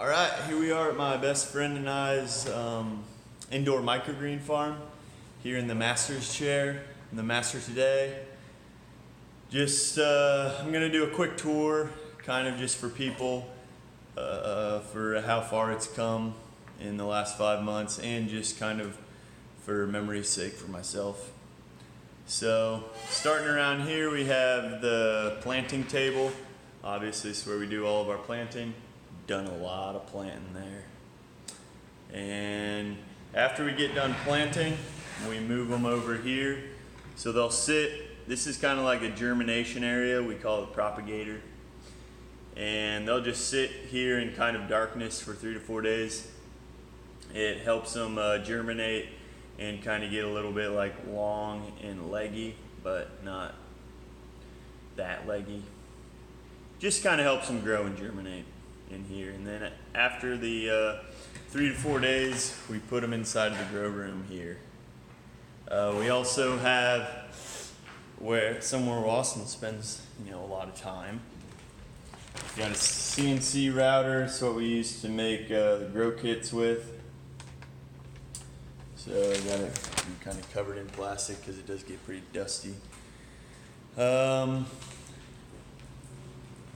All right, here we are at my best friend and I's indoor microgreen farm here in the master's chair, in the master today. I'm gonna do a quick tour, kind of just for people, for how far it's come in the last 5 months, and just kind of for memory's sake for myself. So starting around here, we have the planting table. Obviously, it's where we do all of our planting. Done a lot of planting there. And after we get done planting, we move them over here. So they'll sit, this is kind of like a germination area. We call it propagator. And they'll just sit here in kind of darkness for 3 to 4 days. It helps them germinate and kind of get a little bit like long and leggy, but not that leggy. Just kind of helps them grow and germinate in here. And then after the 3 to 4 days, we put them inside of the grow room here. We also have somewhere where Austin spends a lot of time. We got a CNC router. It's what we use to make the grow kits with. So I got it kind of covered in plastic because it does get pretty dusty.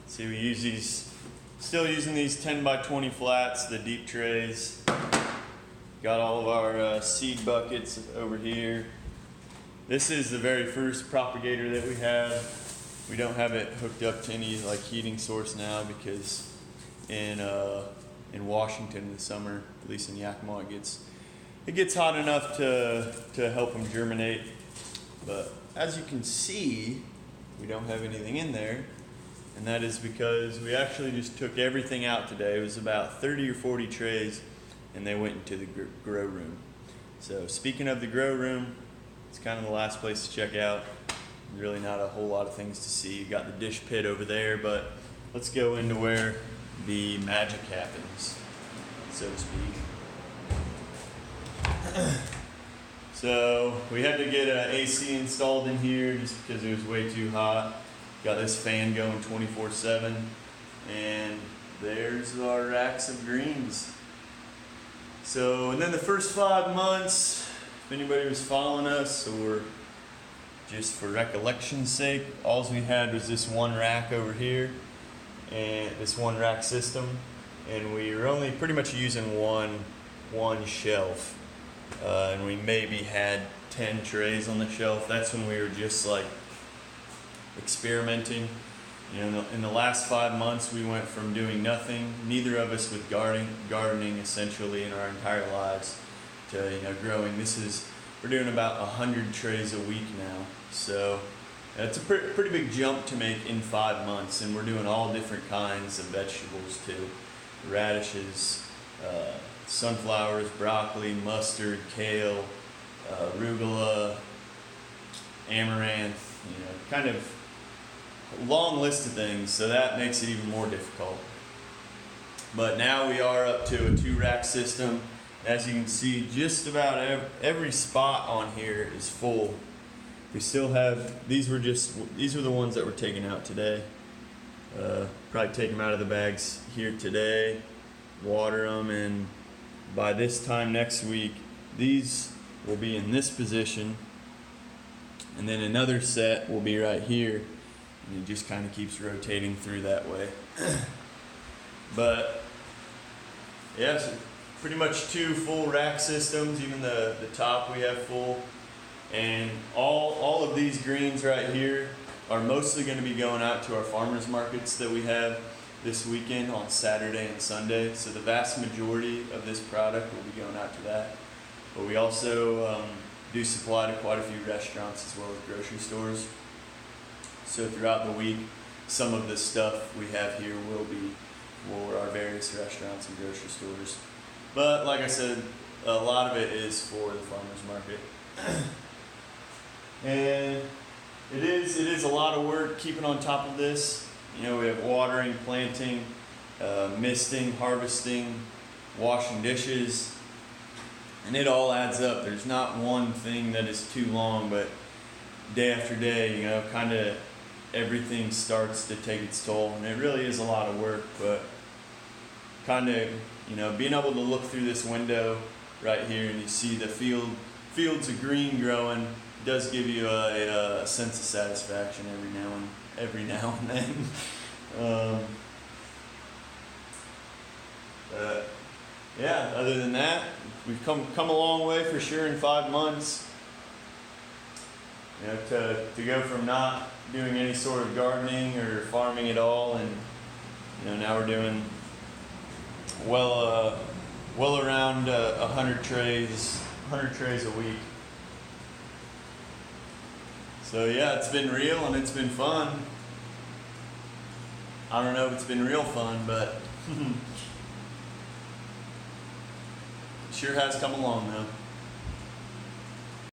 See, we use these, still using these 10 by 20 flats, the deep trays. Got all of our seed buckets over here. This is the very first propagator that we have. We don't have it hooked up to any like heating source now because in Washington in the summer, at least in Yakima, it gets hot enough to help them germinate. But as you can see, we don't have anything in there. And that is because we actually just took everything out today. It was about 30 or 40 trays, and they went into the grow room. So speaking of the grow room, it's kind of the last place to check out. Really not a whole lot of things to see. You got the dish pit over there, but let's go into where the magic happens, so to speak. So we had to get an AC installed in here just because it was way too hot. Got this fan going 24/7, and there's our racks of greens. So, and then the first 5 months, if anybody was following us, or just for recollection's sake, all we had was this one rack over here, and this one rack system, and we were only pretty much using one shelf, and we maybe had 10 trays on the shelf. That's when we were just like experimenting. In the last 5 months, we went from doing nothing, neither of us with gardening essentially in our entire lives, to growing. We're doing about 100 trays a week now. So it's a pretty big jump to make in 5 months, and we're doing all different kinds of vegetables too. Radishes, sunflowers, broccoli, mustard, kale, arugula, amaranth, kind of long list of things, so that makes it even more difficult. But now we are up to a 2-rack system. As you can see, just about every spot on here is full. We still have, these were the ones that were taken out today. Probably take them out of the bags here today, water them, and by this time next week, these will be in this position, and then another set will be right here. And it just kind of keeps rotating through that way. But yeah, so pretty much 2 full rack systems. Even the top we have full. And all of these greens right here are mostly going to be going out to our farmers markets that we have this weekend on Saturday and Sunday. So the vast majority of this product will be going out to that. But we also do supply to quite a few restaurants as well as grocery stores. So throughout the week, some of the stuff we have here will be for our various restaurants and grocery stores. But like I said, a lot of it is for the farmers market. And it is a lot of work keeping on top of this. We have watering, planting, misting, harvesting, washing dishes, and it all adds up. There's not one thing that is too long, but day after day, kind of everything starts to take its toll, and it really is a lot of work, but kind of, you know, being able to look through this window right here and you see the fields of green growing does give you a sense of satisfaction every now and then. Yeah, other than that, we've come a long way for sure in 5 months. You know, to go from not doing any sort of gardening or farming at all, and you know, now we're doing well around 100 trays a week. So yeah, it's been real and it's been fun. I don't know if it's been real fun, but sure has come along though.